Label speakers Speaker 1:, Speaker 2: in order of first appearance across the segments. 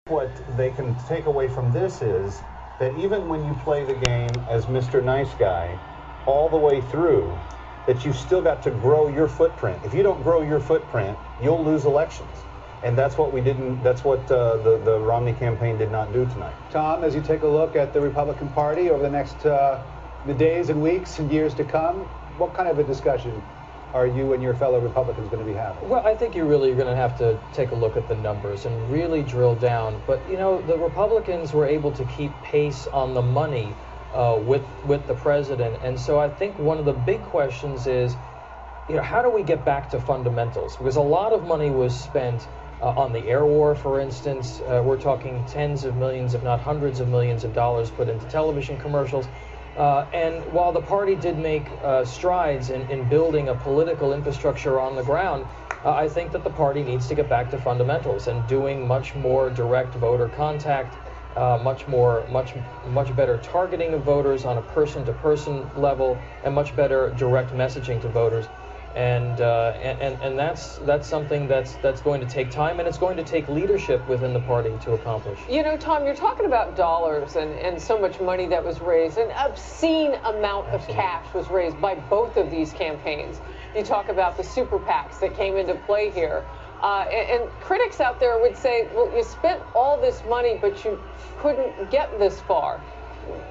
Speaker 1: What they can take away from this is that even when you play the game as Mr. Nice Guy all the way through, that you've still got to grow your footprint. If you don't grow your footprint, you'll lose elections. And that's what we didn't, that's what the Romney campaign did not do tonight.
Speaker 2: Tom, as you take a look at the Republican Party over the next the days and weeks and years to come, what kind of a discussion are you and your fellow Republicans going to be having?
Speaker 3: Well, I think you're really going to have to take a look at the numbers and really drill down. But, you know, the Republicans were able to keep pace on the money with the president. And so I think one of the big questions is, you know, how do we get back to fundamentals? Because a lot of money was spent on the air war, for instance. We're talking tens of millions, if not hundreds of millions of dollars put into television commercials. And while the party did make strides in building a political infrastructure on the ground, I think that the party needs to get back to fundamentals and doing much more direct voter contact, much better targeting of voters on a person-to-person level, and much better direct messaging to voters. And that's something that's going to take time, and it's going to take leadership within the party to accomplish.
Speaker 4: You know, Tom, you're talking about dollars and so much money that was raised. An obscene amount of cash was raised by both of these campaigns. You talk about the super PACs that came into play here. And critics out there would say, well, you spent all this money, but you couldn't get this far.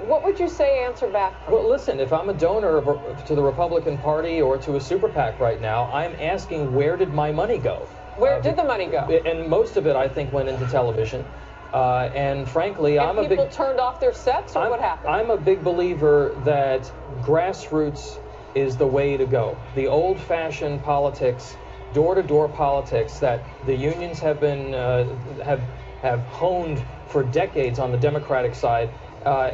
Speaker 4: What would you say answer back?
Speaker 3: Well, listen, if I'm a donor to the Republican Party or to a super PAC right now, I'm asking, where did my money go?
Speaker 4: Where did the money go?
Speaker 3: And most of it, I think, went into television. And frankly,
Speaker 4: people turned off their sets, or what happened?
Speaker 3: I'm a big believer that grassroots is the way to go. The old-fashioned politics, door-to-door politics that the unions have been have honed for decades on the Democratic side,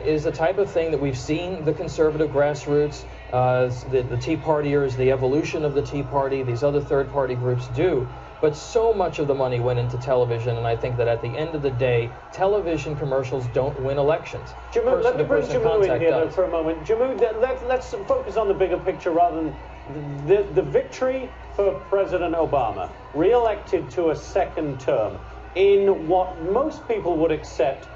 Speaker 3: is the type of thing that we've seen the conservative grassroots, the Tea Partiers, the evolution of the Tea Party, these other third-party groups do. But so much of the money went into television, and I think that at the end of the day, television commercials don't win elections.
Speaker 5: Jammu, let me bring Jammu in here for a moment. Jammu, let's focus on the bigger picture rather than the victory for President Obama, re-elected to a second term in what most people would accept